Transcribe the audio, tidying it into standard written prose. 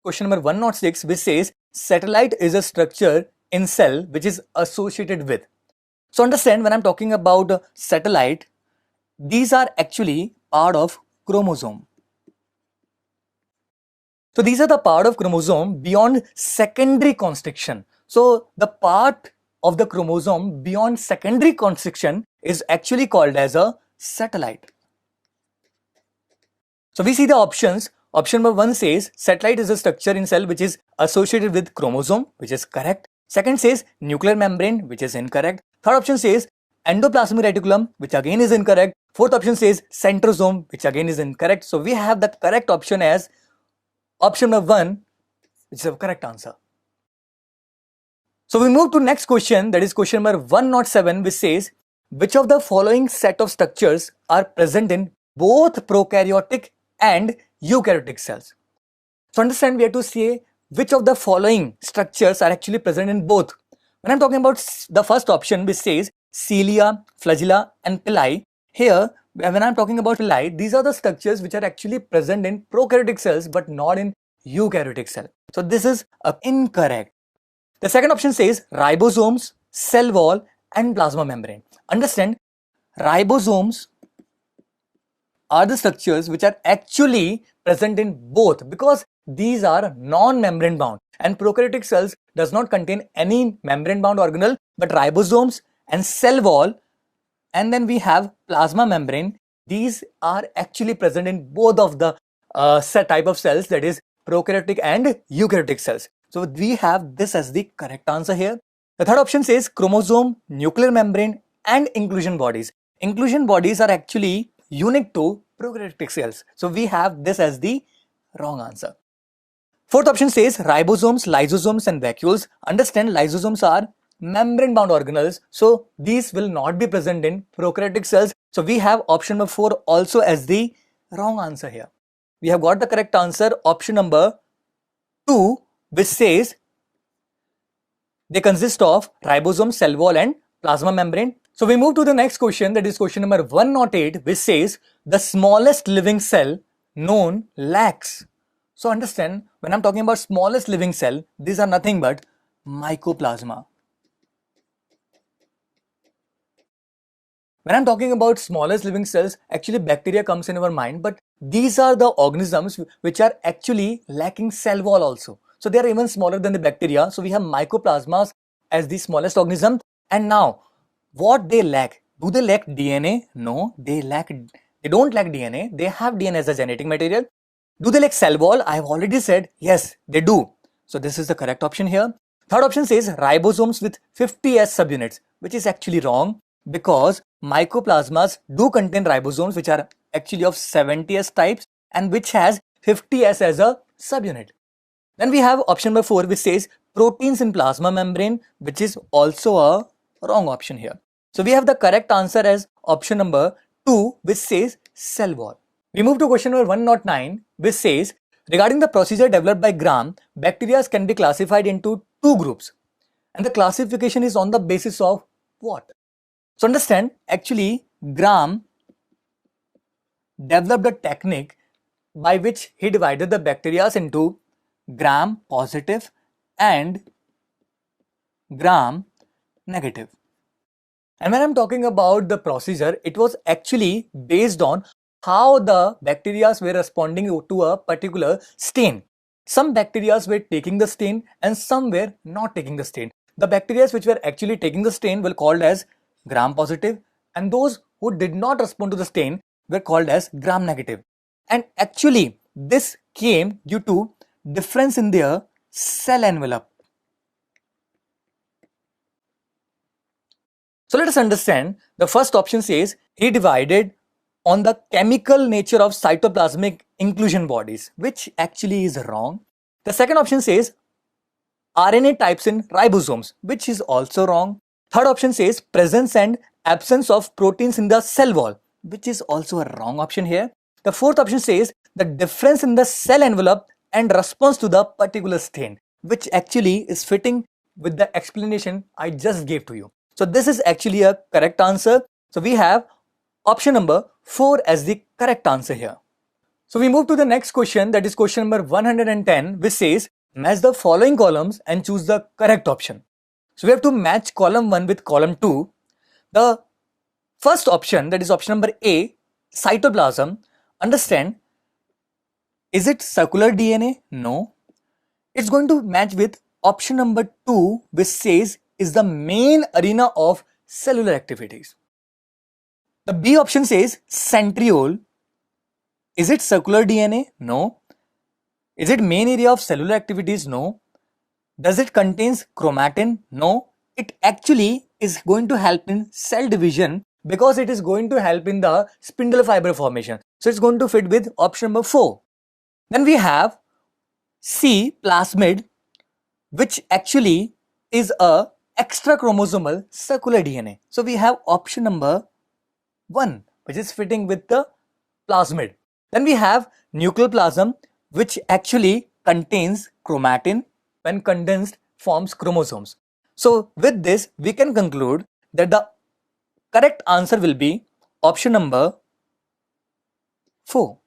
question number 106, which says satellite is a structure in cell which is associated with. So understand, when I'm talking about satellite, these are actually part of chromosome. So these are the part of chromosome beyond secondary constriction. So the part of the chromosome beyond secondary constriction is actually called as a satellite. So we see the options. Option number 1 says satellite is a structure in cell which is associated with chromosome, which is correct. Second says nuclear membrane, which is incorrect. Third option says endoplasmic reticulum, which again is incorrect. Fourth option says centrosome, which again is incorrect. So we have the correct option as option number 1, which is the correct answer. So we move to next question, that is question number 107, which says which of the following set of structures are present in both prokaryotic and eukaryotic cells. So understand, we have to say which of the following structures are actually present in both. When I'm talking about the first option, which says cilia, flagella and pili, here when I'm talking about pili, these are the structures which are actually present in prokaryotic cells but not in eukaryotic cell. So this is incorrect. The second option says ribosomes, cell wall and plasma membrane. Understand, ribosomes are the structures which are actually present in both, because these are non-membrane bound and prokaryotic cells does not contain any membrane bound organelle, but ribosomes and cell wall, and then we have plasma membrane. These are actually present in both of the type of cells, that is prokaryotic and eukaryotic cells. So we have this as the correct answer here. The third option says chromosome, nuclear membrane and inclusion bodies. Inclusion bodies are actually unique to prokaryotic cells. So we have this as the wrong answer. Fourth option says ribosomes, lysosomes and vacuoles. Understand, lysosomes are membrane bound organelles, so these will not be present in prokaryotic cells. So we have option number 4 also as the wrong answer here. We have got the correct answer, option number 2, which says they consist of ribosome, cell wall and plasma membrane. So we move to the next question, that is question number 108, which says the smallest living cell known lacks. So understand, when I'm talking about smallest living cell, these are nothing but mycoplasma. When I'm talking about smallest living cells, actually bacteria comes in our mind, but these are the organisms which are actually lacking cell wall also. So they are even smaller than the bacteria. So we have mycoplasmas as the smallest organism. And now, what they lack? Do they lack DNA? No, they don't lack DNA. They have DNA as a genetic material. Do they lack cell wall? I have already said yes, they do. So this is the correct option here. Third option says ribosomes with 50S subunits, which is actually wrong, because mycoplasmas do contain ribosomes which are actually of 70S types and which has 50S as a subunit. Then we have option number 4, which says proteins in plasma membrane, which is also a wrong option here. So we have the correct answer as option number 2, which says cell wall. We move to question number 109, which says regarding the procedure developed by Gram, bacteria can be classified into 2 groups, and the classification is on the basis of what? So understand, actually Gram developed a technique by which he divided the bacteria into Gram positive and Gram negative. And when I'm talking about the procedure, it was actually based on how the bacteria were responding to a particular stain. Some bacteria were taking the stain and some were not taking the stain. The bacteria which were actually taking the stain were called as Gram positive, and those who did not respond to the stain were called as Gram negative. And actually this came due to difference in their cell envelope. So let us understand, the first option says he divided on the chemical nature of cytoplasmic inclusion bodies, which actually is wrong. The second option says RNA types in ribosomes, which is also wrong. Third option says presence and absence of proteins in the cell wall, which is also a wrong option here. The fourth option says the difference in the cell envelope and response to the particular stain, which actually is fitting with the explanation I just gave to you. So this is actually a correct answer. So we have option number 4 as the correct answer here. So we move to the next question, that is question number 110, which says match the following columns and choose the correct option. So we have to match column 1 with column 2. The first option, that is option number A, cytoplasm. Understand, is it circular DNA? No. It's going to match with option number 2, which says is the main arena of cellular activities. The B option says centriole. Is it circular DNA? No. Is it main area of cellular activities? No. Does it contains chromatin? No. It actually is going to help in cell division because it is going to help in the spindle fiber formation. So it's going to fit with option number 4. Then we have C, plasmid, which actually is a extra chromosomal circular DNA. So we have option number 1, which is fitting with the plasmid. Then we have nucleoplasm, which actually contains chromatin. When condensed, forms chromosomes. So with this, we can conclude that the correct answer will be option number 4.